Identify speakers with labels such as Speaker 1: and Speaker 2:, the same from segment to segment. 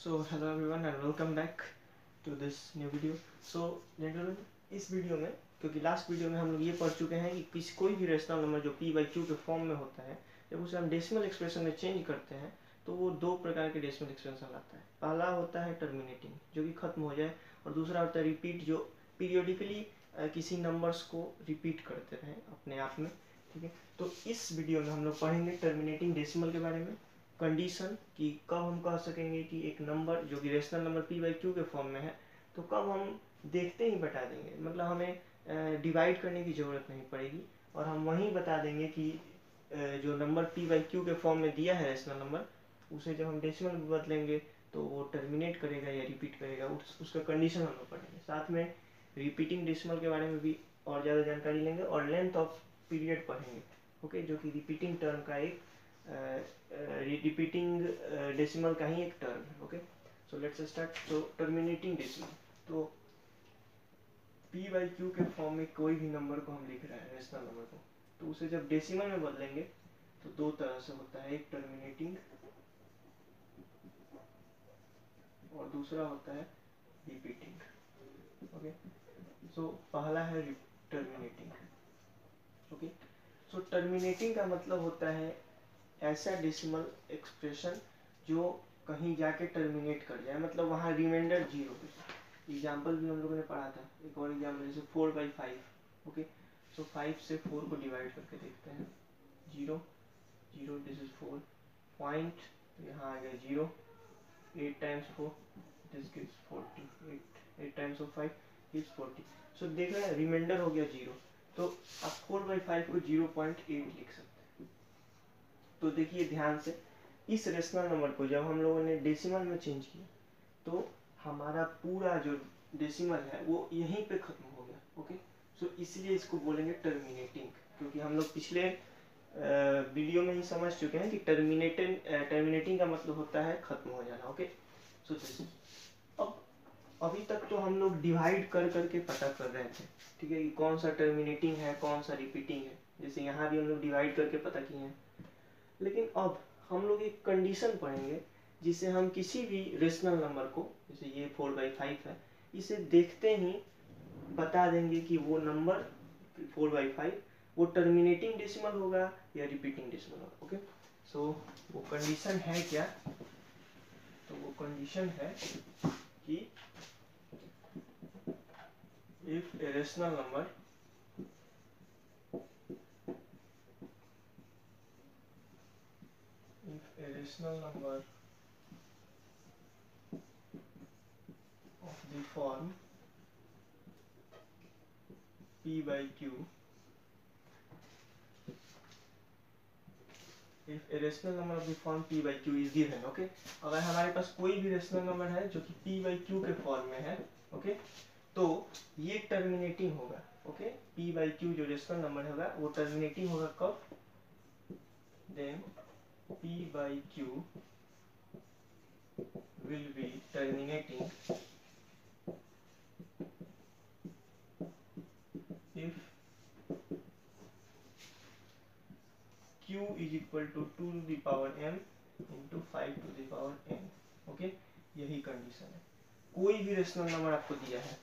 Speaker 1: So hello everyone and welcome back to this new video. So gentlemen, इस video में क्योंकि last video में हम लोग ये पढ़ चुके हैं कि कोई भी रेशनल नंबर जो p बाई क्यू के फॉर्म में होता है, जब उसे हम डेसिमल एक्सप्रेशन में चेंज करते हैं तो वो दो प्रकार के डेसिमल एक्सप्रेशन लाता है। पहला होता है टर्मिनेटिंग, जो कि खत्म हो जाए, और दूसरा होता है रिपीट, जो पीरियोडिकली किसी नंबर्स को रिपीट करते रहें अपने आप में। ठीक है, तो इस वीडियो में हम लोग पढ़ेंगे टर्मिनेटिंग डेसिमल के बारे में, कंडीशन कि कब हम कह सकेंगे कि एक नंबर जो कि rational number p by q के फॉर्म में है, तो कब हम देखते ही बता देंगे, मतलब हमें डिवाइड करने की ज़रूरत नहीं पड़ेगी और हम वहीं बता देंगे कि जो नंबर p बाई क्यू के फॉर्म में दिया है रेशनल नंबर, उसे जब हम डेसिमल में बदलेंगे तो वो टर्मिनेट करेगा या रिपीट करेगा, उसका कंडीशन हम लोग पढ़ेंगे। साथ में रिपीटिंग डेसिमल के बारे में भी और ज़्यादा जानकारी लेंगे और लेंथ ऑफ पीरियड पढ़ेंगे। ओके, जो कि रिपीटिंग टर्म का एक रिपीटिंग डेसिमल का ही एक टर्म है। Okay, so let's start. तो टर्मिनेटिंग डेसिमल, तो p बाई क्यू के फॉर्म में कोई भी नंबर को हम लिख रहे हैं रेशनल नंबर को, तो उसे जब डेसिमल में बदलेंगे तो दो तरह से होता है, एक टर्मिनेटिंग और दूसरा होता है रिपीटिंग। ओके, सो पहला है टर्मिनेटिंग। ओके, सो टर्मिनेटिंग का मतलब होता है ऐसा डेसिमल एक्सप्रेशन जो कहीं जाके टर्मिनेट कर जाए, मतलब वहाँ रिमाइंडर जीरो है। एग्जाम्पल भी हम लोगों ने पढ़ा था, एक और एग्जाम्पल जैसे 4/5। ओके, सो 5 से 4 को डिवाइड करके देखते हैं, 0 0, दिस इज 4 पॉइंट, यहाँ आ गया 0, 8 times 4 this gives 40, 8 times of 5 gives 40। सो देख रहे हैं रिमाइंडर हो गया 0, तो आप 4/5 को 0.8 लिख सकते हैं। तो देखिए ध्यान से, इस रेशनल नंबर को जब हम लोगों ने डेसिमल में चेंज किया तो हमारा पूरा जो डेसिमल है वो यहीं पे खत्म हो गया। ओके, सो इसलिए इसको बोलेंगे टर्मिनेटिंग, क्योंकि हम लोग पिछले वीडियो में ही समझ चुके हैं कि टर्मिनेटिंग का मतलब होता है खत्म हो जाना। ओके, सो अब अभी तक तो हम लोग डिवाइड कर करके पता कर रहे थे, ठीक है, कि कौन सा टर्मिनेटिंग है कौन सा रिपीटिंग है, जैसे यहाँ भी हम लोग डिवाइड करके पता किए हैं। लेकिन अब हम लोग एक कंडीशन पढ़ेंगे जिसे हम किसी भी रेशनल नंबर को, जैसे ये 4/5 है, इसे देखते ही बता देंगे कि वो नंबर 4/5 वो टर्मिनेटिंग डेसिमल होगा या रिपीटिंग डेसिमल होगा। ओके, सो वो कंडीशन है क्या? तो वो कंडीशन है कि if a rational number of the form p by q, if a rational number of the form p by q is given, okay, अगर हमारे पास कोई भी रेशनल नंबर है जो कि p by q के फॉर्म में है, ओके, तो ये टर्मिनेटिंग होगा। ओके, p by q जो रेशनल नंबर होगा वो टर्मिनेटिंग होगा कब? Then p by q will be terminating if q is equal to 2 to the power m into 5 to the power n। Okay, यही condition है। कोई भी रेशनल नंबर आपको दिया है,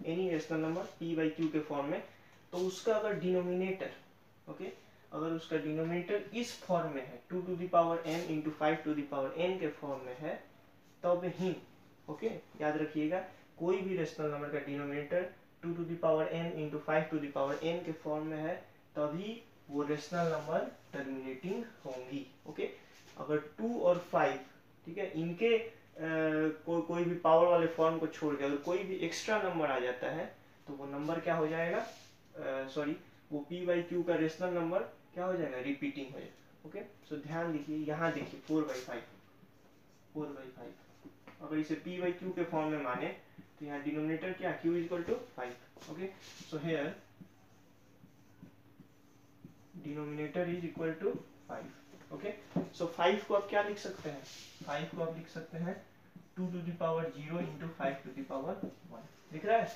Speaker 1: any rational number p by q के form में, तो उसका अगर डिनोमिनेटर, ओके, अगर उसका डिनोमिनेटर इस फॉर्म में है 2 to the power m into 5 to the power n के फॉर्म में है, तब ही, ओके, याद रखिएगा, कोई भी रेशनल नंबर का denominator 2 to the power n into 5 to the power n के फॉर्म में है, तभी वो रेशनल नंबर टर्मिनेटिंग होंगी। ओके, अगर 2 और 5, ठीक है, इनके कोई भी पावर वाले फॉर्म को छोड़ के अगर कोई भी एक्स्ट्रा नंबर आ जाता है तो वो नंबर क्या हो जाएगा? सॉरी, वो p बाई क्यू का रेशनल नंबर क्या हो जाएगा? रिपीटिंग हो जाएगा। ओके, सो ध्यान दीजिए, यहाँ देखिए 4/5 अगर इसे p बाई क्यू के फॉर्म में माने तो यहाँ डिनोमिनेटर क्या? q equal to 5। Okay, so here denominator is equal to 5। Okay, so 5 को आप क्या लिख सकते हैं? 5 को आप लिख सकते हैं 2 to the power 0 into 5 to the power 1। दिख रहा है?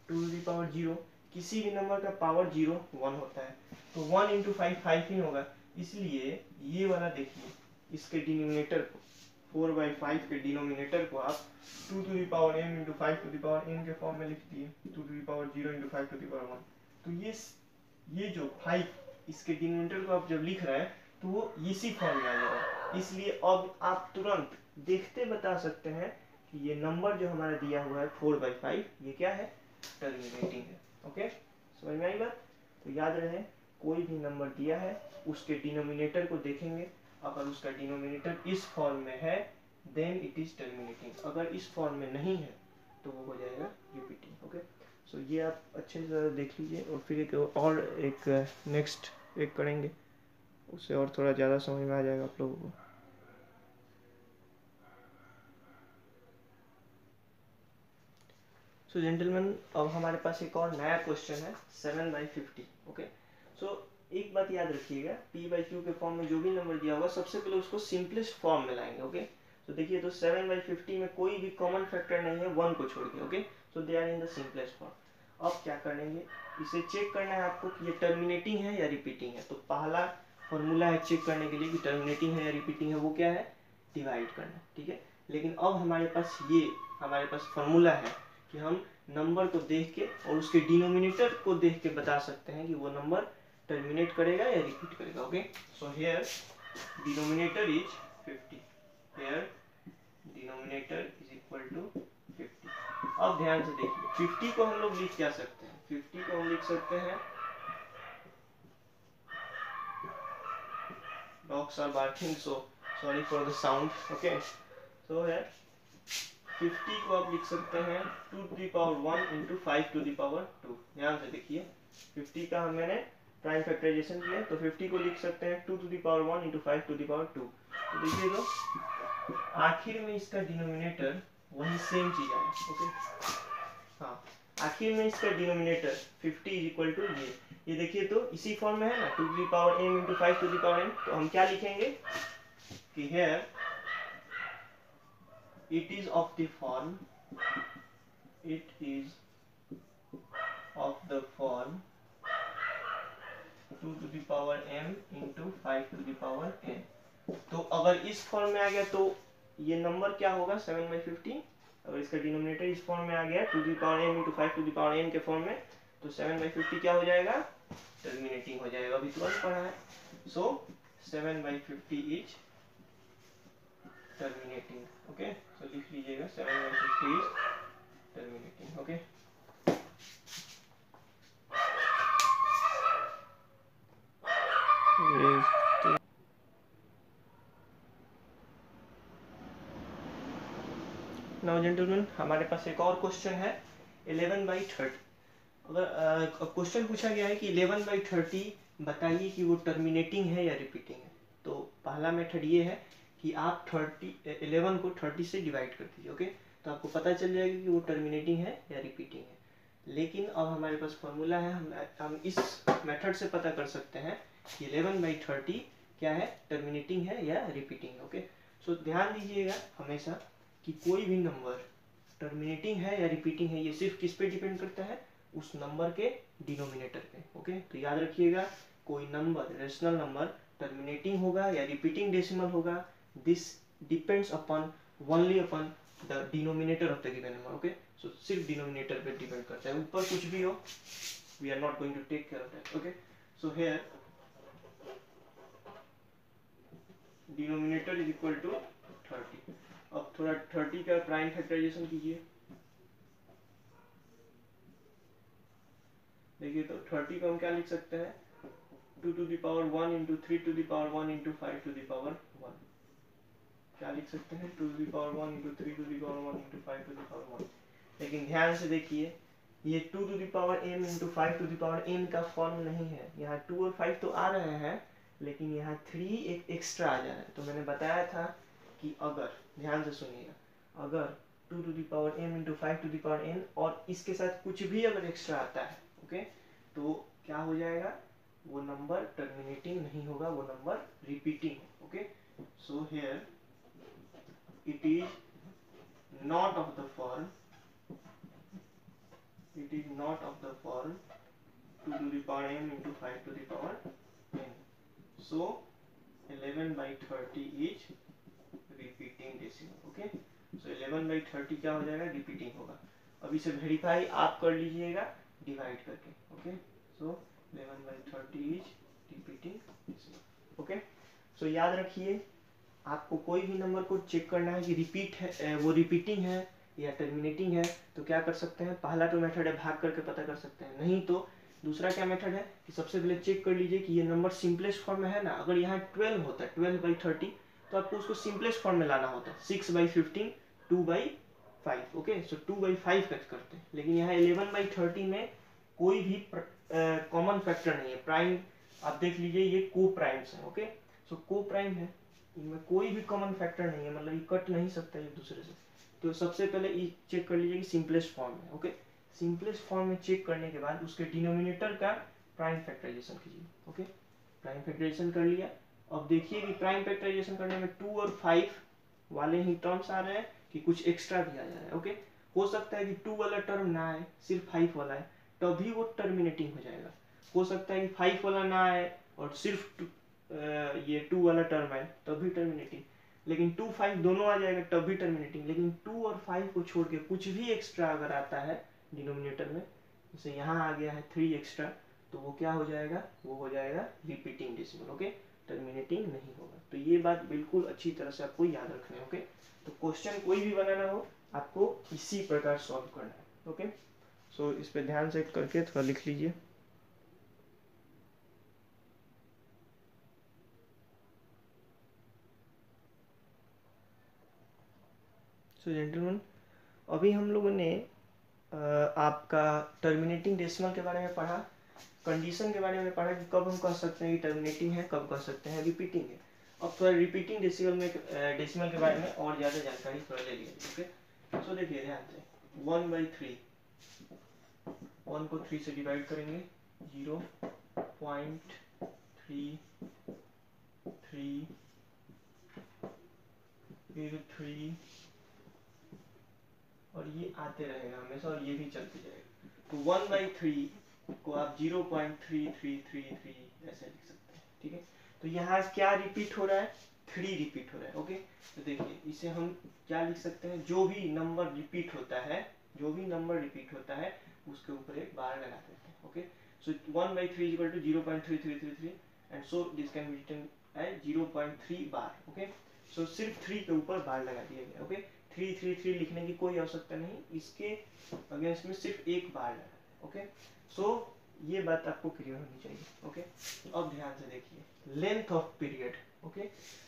Speaker 1: 2 to the power 0, किसी भी नंबर का पावर 0 1 होता है, तो 1 into 5 5 ही होगा, इसलिए ये वाला देखिए, इसके डिनोमिनेटर को 4/5 के डिनोमिनेटर को आप 2 to the power m into 5 to the power n के फॉर्म में लिख दिए, 2 to the power 0 into 5 to the power 1। तो ये जो 5 इसके डिनोमिनेटर को आप जब लिख रहे हैं तो वो इसी फॉर्म में आ जाएगा। इसलिए अब आप तुरंत देखते बता सकते हैं कि ये नंबर जो हमारा दिया हुआ है 4/5 ये क्या है, टर्मिनेटिंग है। ओके, समझ में आई बात? तो याद रहे कोई भी नंबर दिया है उसके डिनोमिनेटर को देखेंगे, अगर उसका डिनोमिनेटर इस फॉर्म में है देन इट इज टर्मिनेटिंग, अगर इस फॉर्म में नहीं है तो वो हो जाएगा रिपीटिंग। ओके, सो ये आप अच्छे से देख लीजिए और फिर एक नेक्स्ट एक करेंगे, उससे और थोड़ा ज़्यादा समझ में आ जाएगा आप लोगों को। सो जेंटलमैन अब हमारे पास एक और नया क्वेश्चन है 7/50। ओके, सो एक बात याद रखिएगा, p/q के फॉर्म में जो भी नंबर दिया होगा सबसे पहले उसको सिंपलेस्ट फॉर्म में लाएंगे। ओके, तो देखिए तो 7/50 में कोई भी कॉमन फैक्टर नहीं है 1 को छोड़ के। Okay, so they are in the simplest form. अब क्या करेंगे, इसे चेक करना है आपको कि ये टर्मिनेटिंग है या रिपीटिंग है। तो पहला फॉर्मूला है चेक करने के लिए कि टर्मिनेटिंग है या रिपीटिंग है, वो क्या है, डिवाइड करना। ठीक है, लेकिन अब हमारे पास फॉर्मूला है कि हम नंबर को देख के और उसके डिनोमिनेटर को देख के बता सकते हैं कि वो नंबर टर्मिनेट करेगा या रिपीट करेगा। Okay, so here denominator is 50, here denominator is equal to 50। अब ध्यान से देखिए 50 को हम लोग लिख क्या सकते हैं, 50 को हम लिख सकते हैं, dogs are barking so sorry for the sound। okay, so here 50 को आप लिख सकते हैं 2 to the power 1 into 5 to the power 2। ध्यान से देखिए 50 का मैंने प्राइम फैक्टराइजेशन किया तो 50 को लिख सकते हैं 2 to the power 1 into 5 to the power 2। तो देखिए तो आखिर में इसका डिनोमिनेटर वही सेम चीज आया। ओके, हाँ, आखिर में इसका डिनोमिनेटर 50 इज इक्वल टू ये देखिए तो इसी फॉर्म में है ना, 2 to the power m into 5 to the power n। तो हम क्या लिखेंगे कि here it is of the form 2 to the power m into 5 to the power n। तो अगर इस फॉर्म में आ गया तो ये नंबर क्या होगा 7/50। अगर इसका डिनोमिनेटर इस फॉर्म में आ गया 2 to the power m into 5 to the power n के फॉर्म में, तो 7/50 क्या हो जाएगा, टर्मिनेटिंग हो जाएगा। अभी तुरंत पढ़ा है। सो 7/50 इज टर्मिनेटिंग। ओके, तो लिख लीजिएगा 7/50 is terminating. Okay, now gentleman हमारे पास एक और क्वेश्चन है 11/30। अगर क्वेश्चन पूछा गया है कि 11/30 बताइए कि वो टर्मिनेटिंग है या रिपीटिंग है। तो पहला मेथड ये है कि आप 11 को 30 से डिवाइड कर दीजिए। ओके, तो आपको पता चल जाएगा कि वो टर्मिनेटिंग है या रिपीटिंग है। लेकिन अब हमारे पास फॉर्मूला है, हम इस मेथड से पता कर सकते हैं कि 11/30 क्या है, टर्मिनेटिंग है या रिपीटिंग है। ओके, सो ध्यान दीजिएगा हमेशा कि कोई भी नंबर टर्मिनेटिंग है या रिपीटिंग है ये सिर्फ किस पे डिपेंड करता है, उस नंबर के डिनोमिनेटर पे। ओके, तो याद रखिएगा कोई नंबर रेशनल नंबर टर्मिनेटिंग होगा या रिपीटिंग डेसिमल होगा, this depends upon only upon the denominator of the given number. Okay, so सिर्फ डिनोमिनेटर पे डिपेंड करता है, ऊपर कुछ भी हो we are not going to take care of that. Okay, so here denominator is equal to 30। अब थोड़ा 30 का प्राइम फैक्टराइजेशन कीजिए। देखिए तो 30 को हम क्या लिख सकते हैं, 2 to the power 1 into 3 to the power 1 into 5 to the power 1। क्या लिख सकते हैं, 2 to the power 1 into 3 to the power 1 into 5 to the power 1। लेकिन ध्यान से देखिए ये 2 to the power m into 5 to the power n का फॉर्म नहीं है। यहाँ 2 और 5 तो आ रहे हैं लेकिन यहाँ 3 एक एक्स्ट्रा आ जा रहा है। तो मैंने बताया था कि अगर, ध्यान से सुनिएगा, अगर 2 to the power m into 5 to the power n और इसके साथ कुछ भी अगर एक्स्ट्रा आता है, ओके, तो क्या हो जाएगा, वो नंबर टर्मिनेटिंग नहीं होगा, वो नंबर रिपीटिंग है। Okay, so here it is not of the form 2 to the power m into 5 to the power n। So 11/30 is repeating decimal. Okay, so 11/30 क्या हो जाएगा, रिपीटिंग होगा। अब इसे वेरीफाई आप कर लीजिएगा डिवाइड करके। Okay, so 11/30 is repeating decimal. Okay, so याद रखिए आपको कोई भी नंबर को चेक करना है कि रिपीट है, वो रिपीटिंग है या टर्मिनेटिंग है, तो क्या कर सकते हैं, पहला तो मेथड है भाग करके पता कर सकते हैं, नहीं तो दूसरा क्या मेथड है कि सबसे पहले चेक कर लीजिए कि ये नंबर सिंपलेस्ट फॉर्म में है ना। अगर यहाँ 12 होता है 12/30 तो आपको उसको सिंपलेस्ट फॉर्म में लाना होता है 6/15 2/5। ओके, सो 2/5 करते हैं, लेकिन यहाँ 11/30 में कोई भी कॉमन फैक्टर नहीं है। प्राइम आप देख लीजिए ये को प्राइम्स है। ओके, सो को प्राइम है, इनमें कोई भी कॉमन फैक्टर नहीं है, मतलब ये कट नहीं सकता एक दूसरे से। तो सबसे पहले ये चेक कर लीजिए कि सिंपलेस्ट फॉर्म है। ओके, सिंपलेस्ट फॉर्म में चेक करने के बाद उसके डिनोमिनेटर का प्राइम फैक्टराइजेशन कीजिए। ओके, प्राइम फैक्टराइजेशन कर लिया। अब देखिए कि प्राइम फैक्टराइजेशन करने में 2 और 5 वाले ही टर्म्स आ रहे हैं कि कुछ एक्स्ट्रा भी आ जा रहा है। ओके, हो सकता है कि 2 वाला टर्म ना आए, सिर्फ 5 वाला है, तभी वो टर्मिनेटिंग हो जाएगा। हो सकता है कि 5 वाला ना आए और सिर्फ ये 2 वाला टर्म आए, तब भी टर्मिनेटिंग। लेकिन 2 5 दोनों आ जाएगा तब भी टर्मिनेटिंग। लेकिन 2 और 5 को छोड़ के कुछ भी एक्स्ट्रा अगर आता है डिनोमिनेटर में, जैसे यहाँ आ गया है 3 एक्स्ट्रा, तो वो क्या हो जाएगा, वो हो जाएगा रिपीटिंग डेसिमल। ओके, टर्मिनेटिंग नहीं होगा। तो ये बात बिल्कुल अच्छी तरह से आपको याद रखना है। ओके, तो क्वेश्चन कोई भी बनाना हो आपको इसी प्रकार सॉल्व करना है। ओके, सो इस पे ध्यान से करके थोड़ा लिख लीजिए। सो जेंटलमैन, अभी हम लोगों ने आपका टर्मिनेटिंग डेसिमल के बारे में पढ़ा, कंडीशन के बारे में पढ़ा कि कब हम कह सकते हैं कि टर्मिनेटिंग है, कब कह सकते हैं रिपीटिंग है। अब थोड़ा रिपीटिंग डेसिमल के बारे में और ज़्यादा जानकारी थोड़ा ले लीजिए। ओके, सो देखिए ध्यान से 1/3, 1 को 3 से डिवाइड करेंगे 0.33 फिर 3 और ये आते रहेगा हमेशा और ये भी चलते जाएगा। तो 1/3 को आप 0.3333 ऐसे लिख सकते हैं। ठीक है, तो यहाँ क्या रिपीट हो रहा है, 3 रिपीट हो रहा है। ओके, तो देखिए इसे हम क्या लिख सकते हैं, जो भी नंबर रिपीट होता है, जो भी नंबर रिपीट होता है उसके ऊपर एक बार लगा देते हैं। Okay, so 1/3 equal to 0.3333 and so this can be written as 0.3 bar. Okay, so सिर्फ 3 के ऊपर बार लगा दिया गया। ओके, 333 लिखने की कोई आवश्यकता नहीं, इसके अगेंस्ट में सिर्फ एक बार लगा है। ओके, सो ये बात आपको क्लियर होनी चाहिए। ओके, अब ध्यान से देखिए लेंथ ऑफ पीरियड। ओके,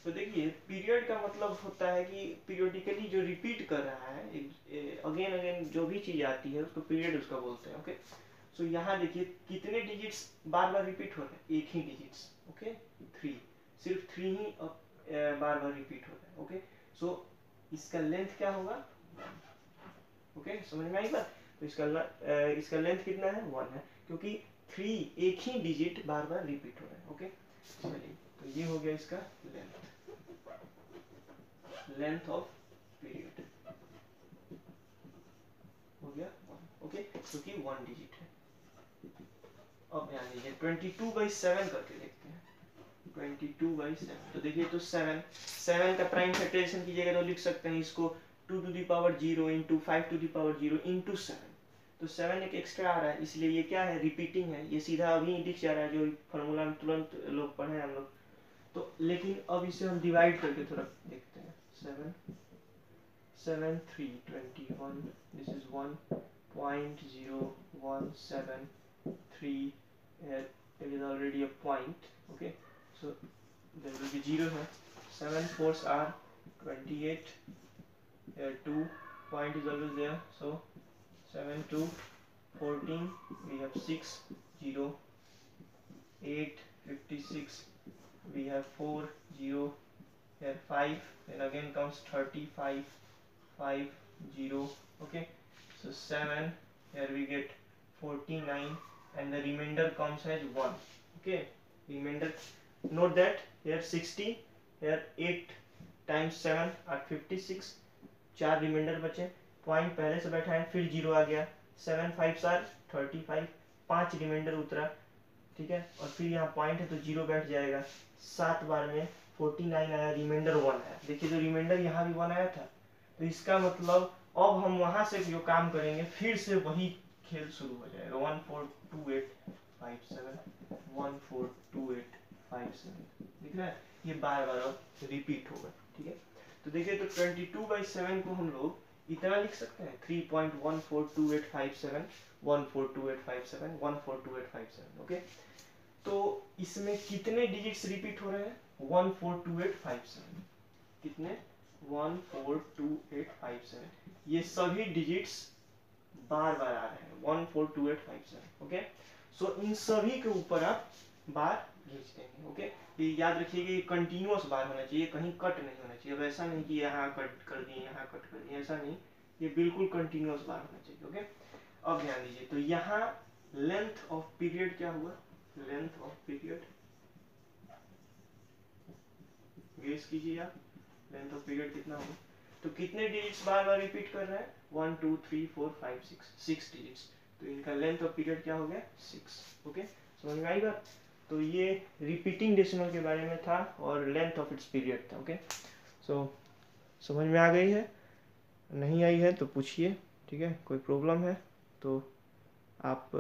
Speaker 1: तो देखिए पीरियड का मतलब होता है कि पीरियोडिकली जो रिपीट कर रहा है, अगेन अगेन जो भी चीज आती है उसको पीरियड उसका बोलते हैं। ओके, सो यहाँ देखिए कितने डिजिट्स बार बार रिपीट हो रहे हैं, एक ही डिजिट्स। ओके, 3, सिर्फ 3 ही बार बार रिपीट हो रहा है। ओके, सो इसका लेंथ क्या होगा, ओके समझ में आई बात। तो इसका लेंथ कितना है, 1 है, क्योंकि 3 एक ही डिजिट बार बार रिपीट हो रहा है। ओके, चलिए तो ये हो गया इसका लेंथ ऑफ पीरियड हो गया 1। ओके, क्योंकि 1 डिजिट है। अब ध्यान दीजिए 22/7 करके देखते हैं। 22/7, तो देखिए तो 7 का प्राइम फैक्टराइजेशन कीजिएगा तो लिख सकते हैं इसको 2 to the power 0 into 5 to the power 0 into 7। तो 7 एक एक्स्ट्रा आ रहा है, इसलिए ये क्या है, रिपीटिंग है। ये सीधा अभी दिख जा रहा है, जो फॉर्मूला में तुरंत लोग पढ़े हम लोग। तो लेकिन अब इसे हम डिवाइड करके थोड़ा देखते हैं। 7 3 21, this is 1.0173, it is already a point. Okay, so there will be 0 here. 7 4s are 28, here 2 point is always there, so 7 2 14, we have 6 0 8 56, we have 4 0, here 5, then again comes 35 5 0. Okay, so 7, here we get 49 and the remainder comes as 1. Okay, remainder, note that here 60, here 8 times 7 are 56, 4 reminder बचे, point पहले से बैठा है फिर 0 आ गया, 7 5s are 35, 5 reminder उतरा। ठीक है, और फिर यहाँ पॉइंट है तो 0 बैठ जाएगा, 7 बार में 49 आया, रिमाइंडर 1 आया। देखिए जो रिमाइंडर यहाँ भी 1 आया था, तो इसका मतलब अब हम वहां से जो काम करेंगे फिर से वही खेल शुरू हो जाएगा। 142857 142857 दिख रहा है, ये बार बार अब रिपीट होगा। ठीक है, तो देखिए तो 22/7 को हम लोग इतना लिख सकते हैं 3.142857 142857 142857। ओके, तो इसमें कितने डिजिट्स रिपीट हो रहे हैं? 142857। कितने? 142857। ये सभी डिजिट्स बार बार आ रहे हैं 142857। ओके, सो इन सभी के ऊपर आप बार खींच देंगे। ओके, ये याद रखिएगा, ये कंटिन्यूअस बार होना चाहिए, कहीं कट नहीं होना चाहिए। अब ऐसा नहीं कि यहाँ कट कर दिए यहाँ कट कर दिए, ऐसा नहीं, ये बिल्कुल कंटिन्यूअस बार होना चाहिए। ओके, अब ध्यान दीजिए, तो यहाँ लेंथ ऑफ पीरियड क्या हुआ? लेंथ ऑफ पीरियड गेस कीजिए आप, लेंथ ऑफ पीरियड कितना होगा? तो कितने डिजिट्स बार बार रिपीट कर रहे हैं? 1 2 3 4 5 6 डिजिट्स। तो इनका लेंथ ऑफ पीरियड क्या हो गया? 6। ओके, समझ में आई बात? तो ये रिपीटिंग डेसिमल के बारे में था और लेंथ ऑफ इट्स पीरियड था। ओके, सो समझ में आ गई है? नहीं आई है तो पूछिए। ठीक है, कोई प्रॉब्लम है तो आप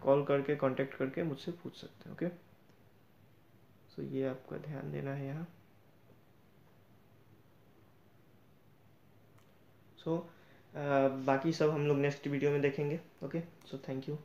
Speaker 1: कॉल करके कांटेक्ट करके मुझसे पूछ सकते हैं। ओके, सो ये आपका ध्यान देना है यहाँ। सो बाकी सब हम लोग नेक्स्ट वीडियो में देखेंगे। Okay, so thank you.